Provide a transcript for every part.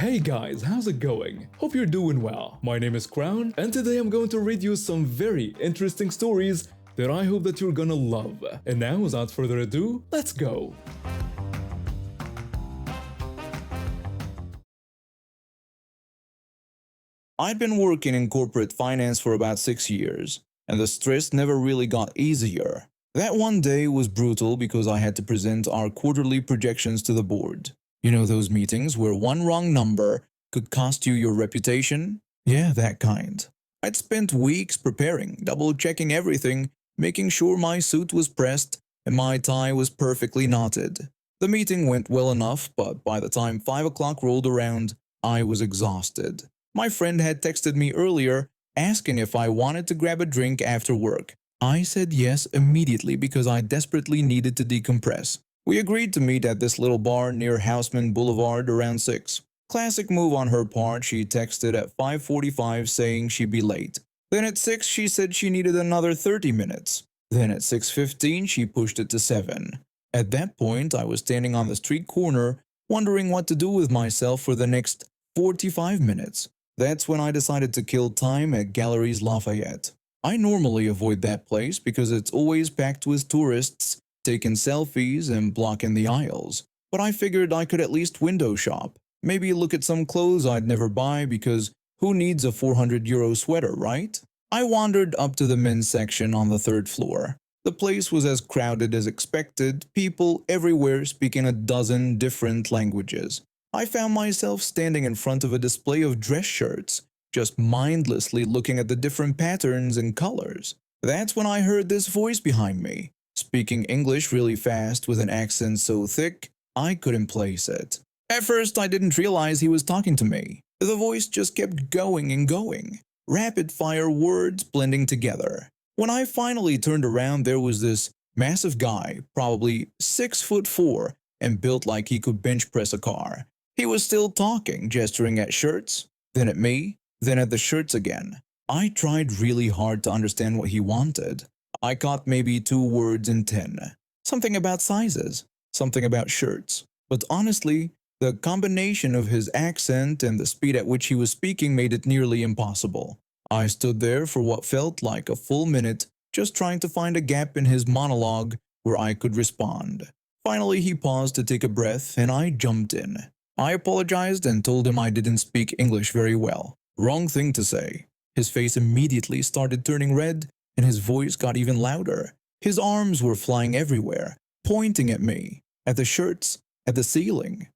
Hey guys, how's it going? Hope you're doing well. My name is Crown, and today I'm going to read you some very interesting stories that I hope that you're gonna love. And now, without further ado, let's go! I'd been working in corporate finance for about 6 years, and the stress never really got easier. That one day was brutal because I had to present our quarterly projections to the board. You know those meetings where one wrong number could cost you your reputation? Yeah, that kind. I'd spent weeks preparing, double-checking everything, making sure my suit was pressed and my tie was perfectly knotted. The meeting went well enough, but by the time 5 o'clock rolled around, I was exhausted. My friend had texted me earlier asking if I wanted to grab a drink after work. I said yes immediately because I desperately needed to decompress. We agreed to meet at this little bar near Houseman Boulevard around 6. Classic move on her part, she texted at 5:45 saying she'd be late. Then at 6 she said she needed another 30 minutes. Then at 6:15 she pushed it to 7. At that point I was standing on the street corner wondering what to do with myself for the next 45 minutes. That's when I decided to kill time at Galleries Lafayette. I normally avoid that place because it's always packed with tourists taking selfies and blocking the aisles. But I figured I could at least window shop. Maybe look at some clothes I'd never buy because who needs a €400 sweater, right? I wandered up to the men's section on the 3rd floor. The place was as crowded as expected, people everywhere speaking a dozen different languages. I found myself standing in front of a display of dress shirts, just mindlessly looking at the different patterns and colors. That's when I heard this voice behind me, speaking English really fast with an accent so thick I couldn't place it. At first I didn't realize he was talking to me. The voice just kept going and going, rapid-fire words blending together. When I finally turned around, there was this massive guy, probably 6'4", and built like he could bench press a car. He was still talking, gesturing at shirts, then at me, then at the shirts again. I tried really hard to understand what he wanted. I caught maybe 2 words in 10. Something about sizes, something about shirts. But honestly, the combination of his accent and the speed at which he was speaking made it nearly impossible. I stood there for what felt like a full minute, just trying to find a gap in his monologue where I could respond. Finally, he paused to take a breath, and I jumped in. I apologized and told him I didn't speak English very well. Wrong thing to say. His face immediately started turning red, and his voice got even louder. His arms were flying everywhere, pointing at me, at the shirts, at the ceiling.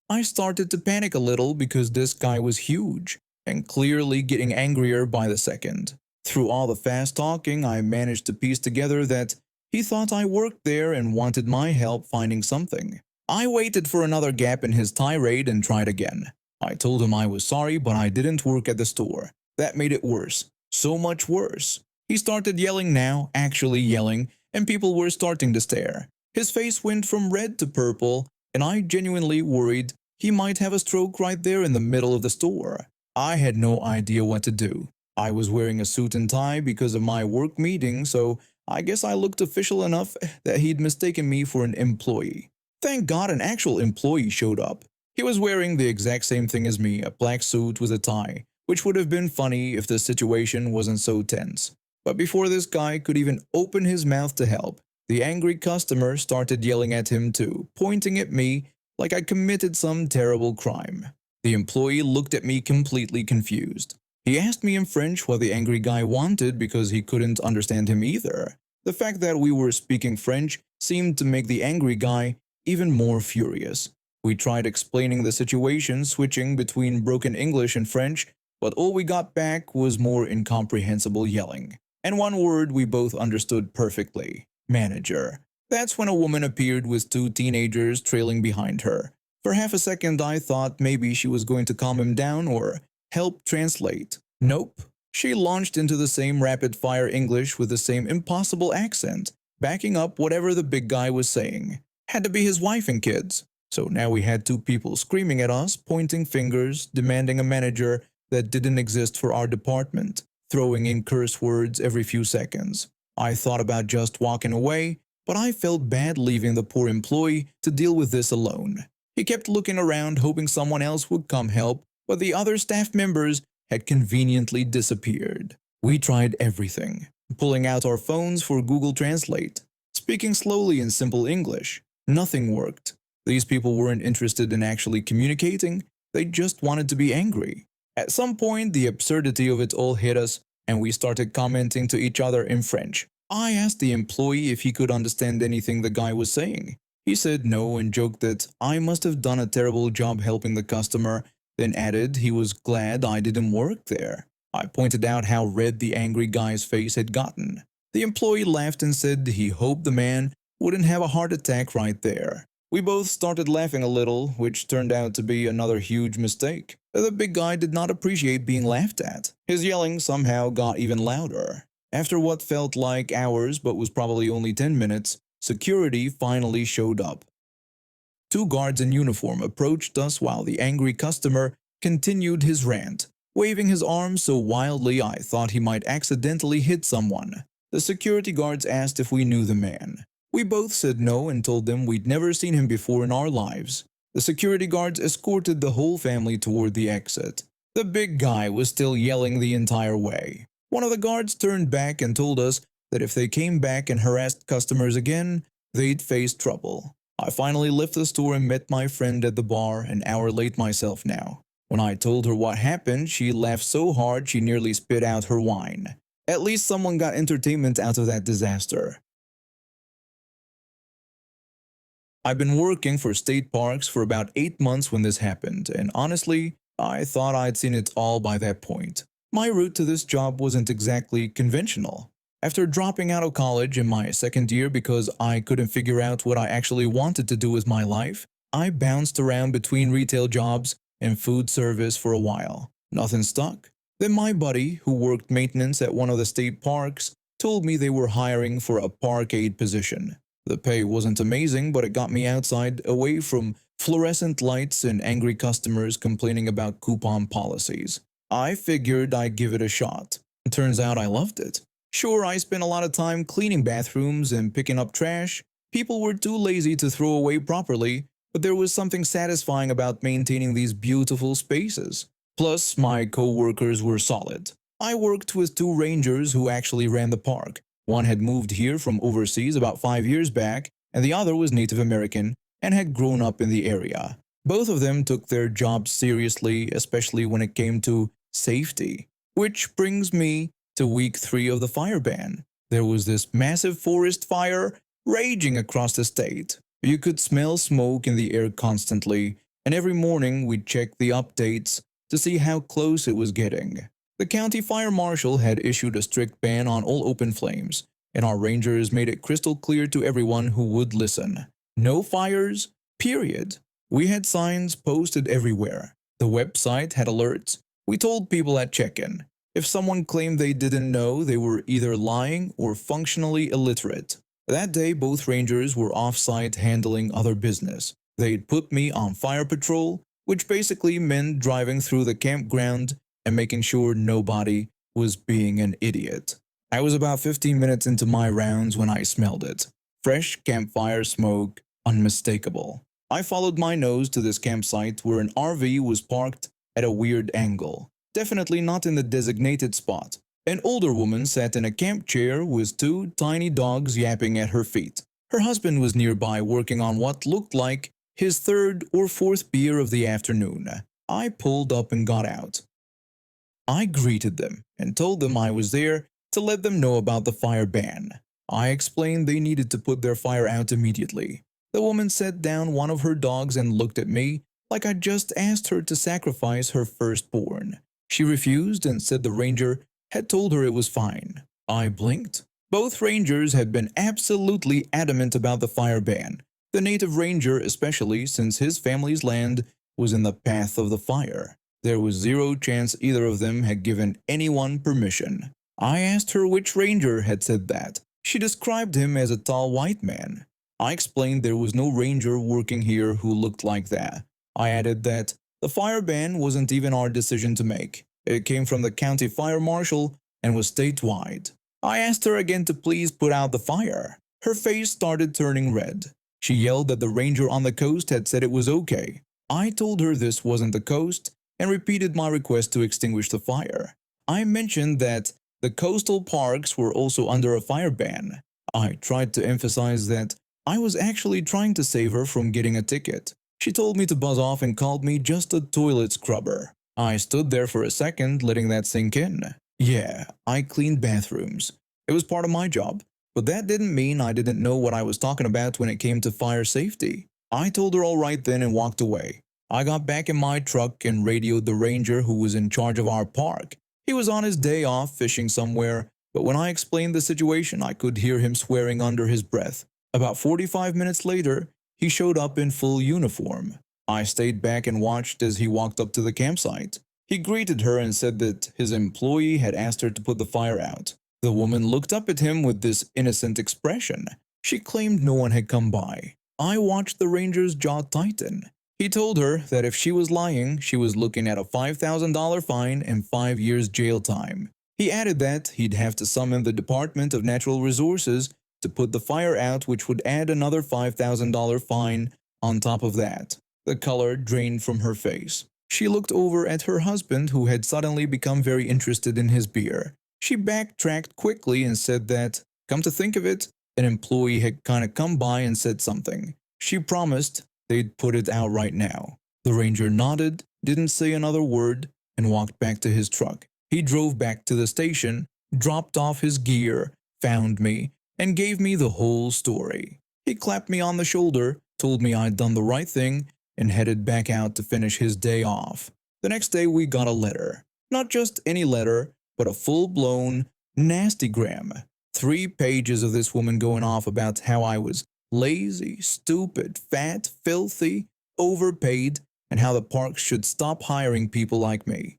I started to panic a little because this guy was huge, and clearly getting angrier by the second. Through all the fast talking, I managed to piece together that he thought I worked there and wanted my help finding something. I waited for another gap in his tirade and tried again. I told him I was sorry, but I didn't work at the store. That made it worse. So much worse. He started yelling now, actually yelling, and people were starting to stare. His face went from red to purple, and I genuinely worried he might have a stroke right there in the middle of the store. I had no idea what to do. I was wearing a suit and tie because of my work meeting, so I guess I looked official enough that he'd mistaken me for an employee. Thank God an actual employee showed up. He was wearing the exact same thing as me, a black suit with a tie, which would have been funny if the situation wasn't so tense. But before this guy could even open his mouth to help, the angry customer started yelling at him too, pointing at me like I committed some terrible crime. The employee looked at me completely confused. He asked me in French what the angry guy wanted because he couldn't understand him either. The fact that we were speaking French seemed to make the angry guy even more furious. We tried explaining the situation, switching between broken English and French, but all we got back was more incomprehensible yelling. And one word we both understood perfectly: manager. That's when a woman appeared with 2 teenagers trailing behind her. For half a second I thought maybe she was going to calm him down or help translate. Nope. She launched into the same rapid-fire English with the same impossible accent, backing up whatever the big guy was saying. Had to be his wife and kids. So now we had 2 people screaming at us, pointing fingers, demanding a manager that didn't exist for our department, throwing in curse words every few seconds. I thought about just walking away, but I felt bad leaving the poor employee to deal with this alone. He kept looking around hoping someone else would come help, but the other staff members had conveniently disappeared. We tried everything, pulling out our phones for Google Translate, speaking slowly in simple English. Nothing worked. These people weren't interested in actually communicating, they just wanted to be angry. At some point, the absurdity of it all hit us, and we started commenting to each other in French. I asked the employee if he could understand anything the guy was saying. He said no and joked that I must have done a terrible job helping the customer, then added he was glad I didn't work there. I pointed out how red the angry guy's face had gotten. The employee laughed and said he hoped the man wouldn't have a heart attack right there. We both started laughing a little, which turned out to be another huge mistake. The big guy did not appreciate being laughed at. His yelling somehow got even louder. After what felt like hours but was probably only 10 minutes, security finally showed up. Two guards in uniform approached us while the angry customer continued his rant, waving his arms so wildly I thought he might accidentally hit someone. The security guards asked if we knew the man. We both said no and told them we'd never seen him before in our lives. The security guards escorted the whole family toward the exit. The big guy was still yelling the entire way. One of the guards turned back and told us that if they came back and harassed customers again, they'd face trouble. I finally left the store and met my friend at the bar an hour late myself now. When I told her what happened, she laughed so hard she nearly spit out her wine. At least someone got entertainment out of that disaster. I've been working for state parks for about 8 months when this happened, and honestly, I thought I'd seen it all by that point. My route to this job wasn't exactly conventional. After dropping out of college in my second year because I couldn't figure out what I actually wanted to do with my life, I bounced around between retail jobs and food service for a while. Nothing stuck. Then my buddy, who worked maintenance at one of the state parks, told me they were hiring for a park aide position. The pay wasn't amazing, but it got me outside, away from fluorescent lights and angry customers complaining about coupon policies. I figured I'd give it a shot. It turns out I loved it. Sure, I spent a lot of time cleaning bathrooms and picking up trash. People were too lazy to throw away properly, but there was something satisfying about maintaining these beautiful spaces. Plus, my co-workers were solid. I worked with two rangers who actually ran the park. One had moved here from overseas about 5 years back, and the other was Native American and had grown up in the area. Both of them took their jobs seriously, especially when it came to safety. Which brings me to week 3 of the fire ban. There was this massive forest fire raging across the state. You could smell smoke in the air constantly, and every morning we'd check the updates to see how close it was getting. The county fire marshal had issued a strict ban on all open flames, and our rangers made it crystal clear to everyone who would listen. No fires, period. We had signs posted everywhere. The website had alerts. We told people at check-in. If someone claimed they didn't know, they were either lying or functionally illiterate. That day, both rangers were off-site handling other business. They'd put me on fire patrol, which basically meant driving through the campground and making sure nobody was being an idiot. I was about 15 minutes into my rounds when I smelled it. Fresh campfire smoke, unmistakable. I followed my nose to this campsite where an RV was parked at a weird angle. Definitely not in the designated spot. An older woman sat in a camp chair with two tiny dogs yapping at her feet. Her husband was nearby working on what looked like his 3rd or 4th beer of the afternoon. I pulled up and got out. I greeted them and told them I was there to let them know about the fire ban. I explained they needed to put their fire out immediately. The woman set down one of her dogs and looked at me like I just asked her to sacrifice her firstborn. She refused and said the ranger had told her it was fine. I blinked. Both rangers had been absolutely adamant about the fire ban. The native ranger especially, since his family's land was in the path of the fire. There was zero chance either of them had given anyone permission. I asked her which ranger had said that. She described him as a tall white man. I explained there was no ranger working here who looked like that. I added that the fire ban wasn't even our decision to make. It came from the county fire marshal and was statewide. I asked her again to please put out the fire. Her face started turning red. She yelled that the ranger on the coast had said it was okay. I told her this wasn't the coast and repeated my request to extinguish the fire. I mentioned that the coastal parks were also under a fire ban. I tried to emphasize that I was actually trying to save her from getting a ticket. She told me to buzz off and called me just a toilet scrubber. I stood there for a second, letting that sink in. Yeah, I cleaned bathrooms. It was part of my job. But that didn't mean I didn't know what I was talking about when it came to fire safety. I told her all right then and walked away. I got back in my truck and radioed the ranger who was in charge of our park. He was on his day off fishing somewhere, but when I explained the situation, I could hear him swearing under his breath. About 45 minutes later, he showed up in full uniform. I stayed back and watched as he walked up to the campsite. He greeted her and said that his employee had asked her to put the fire out. The woman looked up at him with this innocent expression. She claimed no one had come by. I watched the ranger's jaw tighten. He told her that if she was lying, she was looking at a $5,000 fine and 5 years jail time. He added that he'd have to summon the Department of Natural Resources to put the fire out, which would add another $5,000 fine on top of that. The color drained from her face. She looked over at her husband, who had suddenly become very interested in his beer. She backtracked quickly and said that, come to think of it, an employee had kinda come by and said something. She promised they'd put it out right now. The ranger nodded, didn't say another word, and walked back to his truck. He drove back to the station, dropped off his gear, found me, and gave me the whole story. He clapped me on the shoulder, told me I'd done the right thing, and headed back out to finish his day off. The next day we got a letter. Not just any letter, but a full-blown nastygram. 3 pages of this woman going off about how I was lazy, stupid, fat, filthy, overpaid, and how the parks should stop hiring people like me.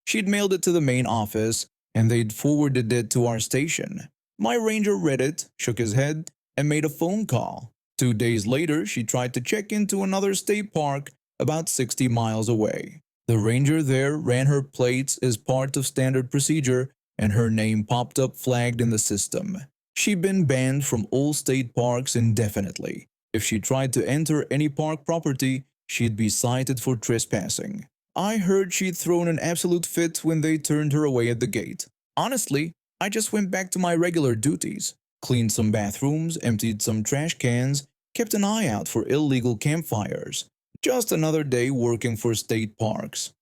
She'd mailed it to the main office, and they'd forwarded it to our station. My ranger read it, shook his head, and made a phone call. 2 days later, she tried to check into another state park about 60 miles away. The ranger there ran her plates as part of standard procedure, and her name popped up flagged in the system. She'd been banned from all state parks indefinitely. If she tried to enter any park property, she'd be cited for trespassing. I heard she'd thrown an absolute fit when they turned her away at the gate. Honestly, I just went back to my regular duties. Cleaned some bathrooms, emptied some trash cans, kept an eye out for illegal campfires. Just another day working for state parks.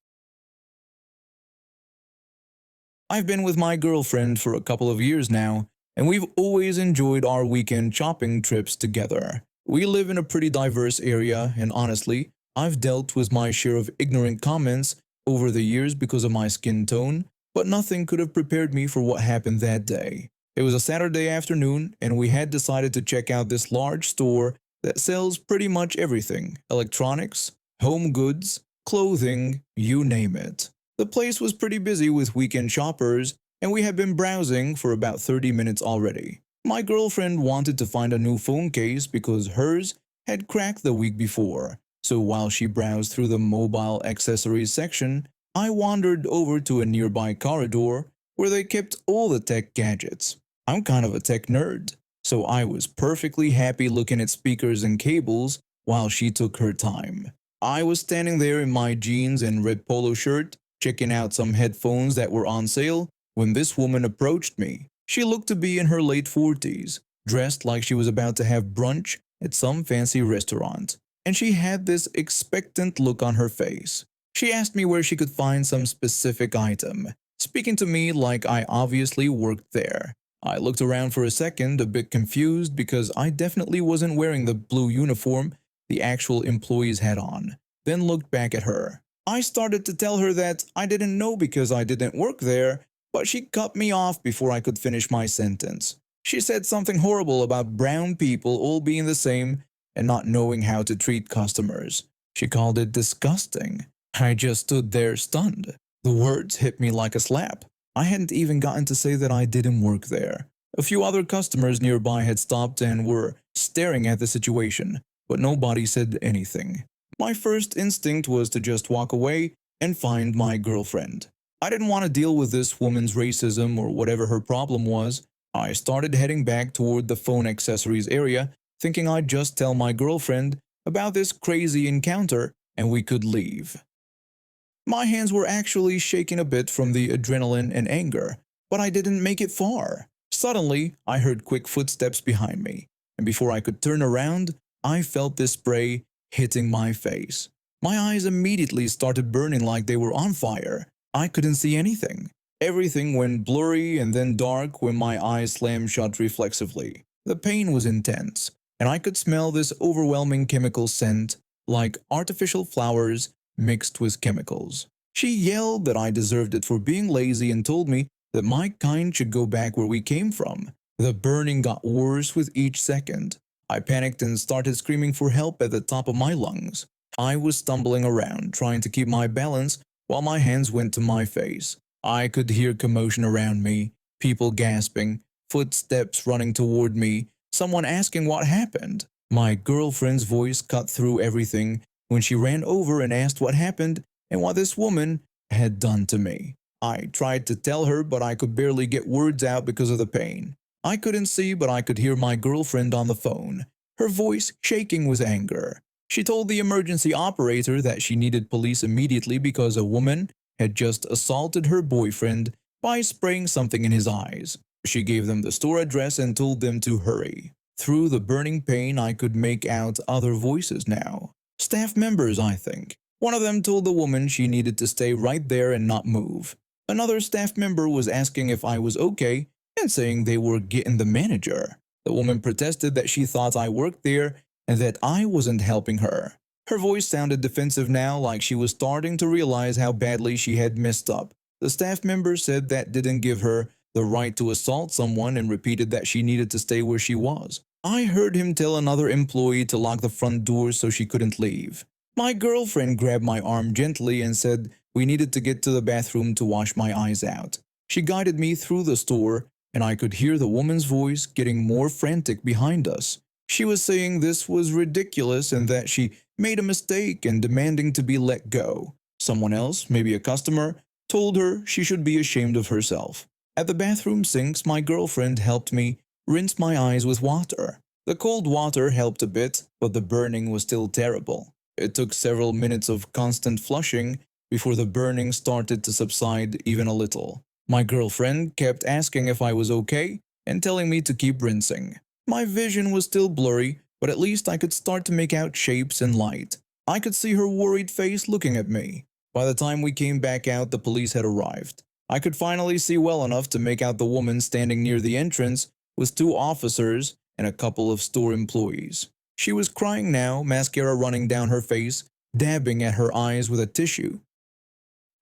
I've been with my girlfriend for a couple of years now, and we've always enjoyed our weekend shopping trips together. We live in a pretty diverse area, and honestly, I've dealt with my share of ignorant comments over the years because of my skin tone, but nothing could have prepared me for what happened that day. It was a Saturday afternoon, and we had decided to check out this large store that sells pretty much everything: electronics, home goods, clothing, you name it. The place was pretty busy with weekend shoppers, and we had been browsing for about 30 minutes already. My girlfriend wanted to find a new phone case because hers had cracked the week before, so while she browsed through the mobile accessories section, I wandered over to a nearby corridor where they kept all the tech gadgets. I'm kind of a tech nerd, so I was perfectly happy looking at speakers and cables while she took her time. I was standing there in my jeans and red polo shirt, checking out some headphones that were on sale, when this woman approached me. She looked to be in her late 40s, dressed like she was about to have brunch at some fancy restaurant, and she had this expectant look on her face. She asked me where she could find some specific item, speaking to me like I obviously worked there. I looked around for a second, a bit confused because I definitely wasn't wearing the blue uniform the actual employees had on, then looked back at her. I started to tell her that I didn't know because I didn't work there, but she cut me off before I could finish my sentence. She said something horrible about brown people all being the same and not knowing how to treat customers. She called it disgusting. I just stood there stunned. The words hit me like a slap. I hadn't even gotten to say that I didn't work there. A few other customers nearby had stopped and were staring at the situation, but nobody said anything. My first instinct was to just walk away and find my girlfriend. I didn't want to deal with this woman's racism or whatever her problem was. I started heading back toward the phone accessories area thinking I'd just tell my girlfriend about this crazy encounter and we could leave. My hands were actually shaking a bit from the adrenaline and anger, but I didn't make it far. Suddenly, I heard quick footsteps behind me, and before I could turn around, I felt this spray hitting my face. My eyes immediately started burning like they were on fire. I couldn't see anything. Everything went blurry and then dark when my eyes slammed shut reflexively. The pain was intense, and I could smell this overwhelming chemical scent, like artificial flowers mixed with chemicals. She yelled that I deserved it for being lazy and told me that my kind should go back where we came from. The burning got worse with each second. I panicked and started screaming for help at the top of my lungs. I was stumbling around, trying to keep my balance while my hands went to my face. I could hear commotion around me, people gasping, footsteps running toward me, someone asking what happened. My girlfriend's voice cut through everything when she ran over and asked what happened and what this woman had done to me. I tried to tell her, but I could barely get words out because of the pain. I couldn't see, but I could hear my girlfriend on the phone, her voice shaking with anger. She told the emergency operator that she needed police immediately because a woman had just assaulted her boyfriend by spraying something in his eyes. She gave them the store address and told them to hurry. Through the burning pain, I could make out other voices now. Staff members, I think. One of them told the woman she needed to stay right there and not move. Another staff member was asking if I was okay and saying they were getting the manager. The woman protested that she thought I worked there and that I wasn't helping her. Her voice sounded defensive now, like she was starting to realize how badly she had messed up. The staff member said that didn't give her the right to assault someone and repeated that she needed to stay where she was. I heard him tell another employee to lock the front door so she couldn't leave. My girlfriend grabbed my arm gently and said we needed to get to the bathroom to wash my eyes out. She guided me through the store, and I could hear the woman's voice getting more frantic behind us. She was saying this was ridiculous and that she made a mistake and demanding to be let go. Someone else, maybe a customer, told her she should be ashamed of herself. At the bathroom sinks, my girlfriend helped me rinse my eyes with water. The cold water helped a bit, but the burning was still terrible. It took several minutes of constant flushing before the burning started to subside even a little. My girlfriend kept asking if I was okay and telling me to keep rinsing. My vision was still blurry, but at least I could start to make out shapes and light. I could see her worried face looking at me. By the time we came back out, the police had arrived. I could finally see well enough to make out the woman standing near the entrance with 2 officers and a couple of store employees. She was crying now, mascara running down her face, dabbing at her eyes with a tissue.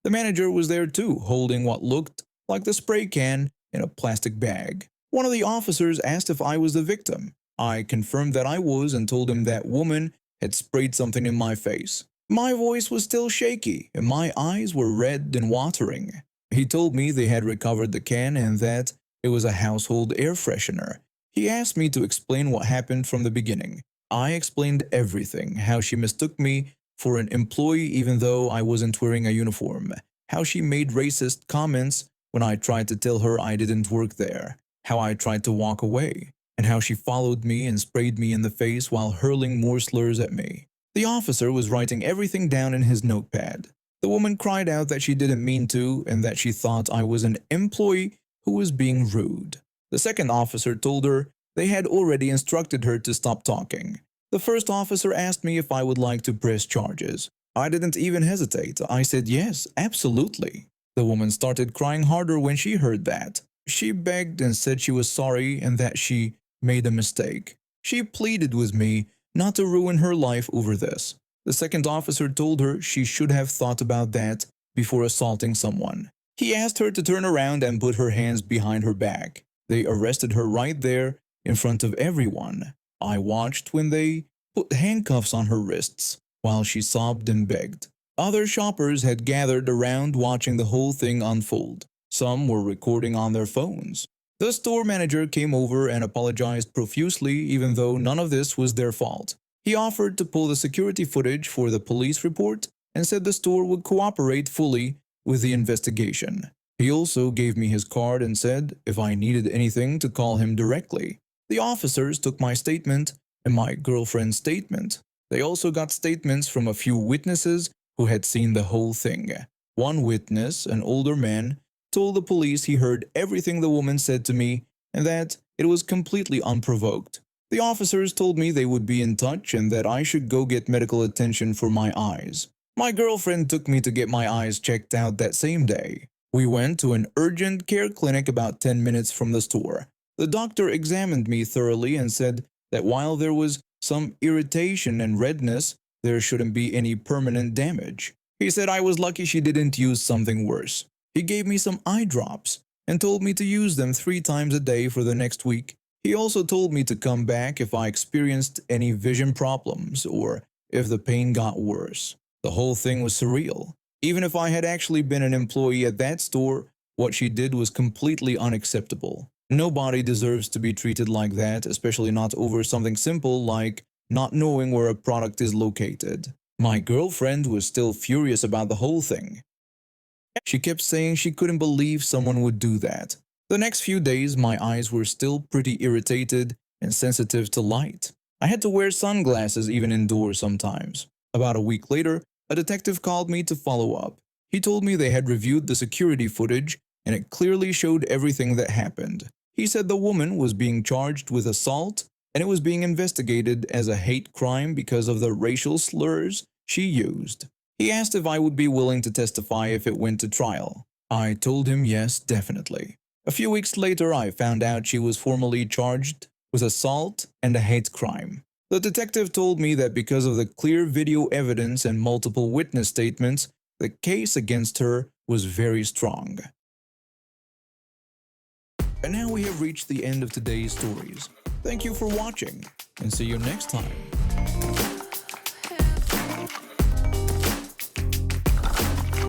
The manager was there too, holding what looked like the spray can in a plastic bag. One of the officers asked if I was the victim. I confirmed that I was and told him that woman had sprayed something in my face. My voice was still shaky and my eyes were red and watering. He told me they had recovered the can and that it was a household air freshener. He asked me to explain what happened from the beginning. I explained everything, how she mistook me for an employee even though I wasn't wearing a uniform, how she made racist comments when I tried to tell her I didn't work there, how I tried to walk away, and how she followed me and sprayed me in the face while hurling more slurs at me. The officer was writing everything down in his notepad. The woman cried out that she didn't mean to and that she thought I was an employee who was being rude. The second officer told her they had already instructed her to stop talking. The first officer asked me if I would like to press charges. I didn't even hesitate. I said yes, absolutely. The woman started crying harder when she heard that. She begged and said she was sorry and that she made a mistake. She pleaded with me not to ruin her life over this. The second officer told her she should have thought about that before assaulting someone. He asked her to turn around and put her hands behind her back. They arrested her right there in front of everyone. I watched when they put handcuffs on her wrists while she sobbed and begged. Other shoppers had gathered around watching the whole thing unfold. Some were recording on their phones. The store manager came over and apologized profusely even though none of this was their fault. He offered to pull the security footage for the police report and said the store would cooperate fully with the investigation. He also gave me his card and said if I needed anything to call him directly. The officers took my statement and my girlfriend's statement. They also got statements from a few witnesses who had seen the whole thing. One witness, an older man, told the police he heard everything the woman said to me and that it was completely unprovoked. The officers told me they would be in touch and that I should go get medical attention for my eyes. My girlfriend took me to get my eyes checked out that same day. We went to an urgent care clinic about 10 minutes from the store. The doctor examined me thoroughly and said that while there was some irritation and redness, there shouldn't be any permanent damage. He said I was lucky she didn't use something worse. He gave me some eye drops and told me to use them 3 times a day for the next week. He also told me to come back if I experienced any vision problems or if the pain got worse. The whole thing was surreal. Even if I had actually been an employee at that store, what she did was completely unacceptable. Nobody deserves to be treated like that, especially not over something simple like not knowing where a product is located. My girlfriend was still furious about the whole thing. She kept saying she couldn't believe someone would do that. The next few days, my eyes were still pretty irritated and sensitive to light. I had to wear sunglasses even indoors sometimes. About a week later, a detective called me to follow up. He told me they had reviewed the security footage and it clearly showed everything that happened. He said the woman was being charged with assault and it was being investigated as a hate crime because of the racial slurs she used. He asked if I would be willing to testify if it went to trial. I told him yes, definitely. A few weeks later, I found out she was formally charged with assault and a hate crime. The detective told me that because of the clear video evidence and multiple witness statements, the case against her was very strong. And now we have reached the end of today's stories. Thank you for watching, and see you next time.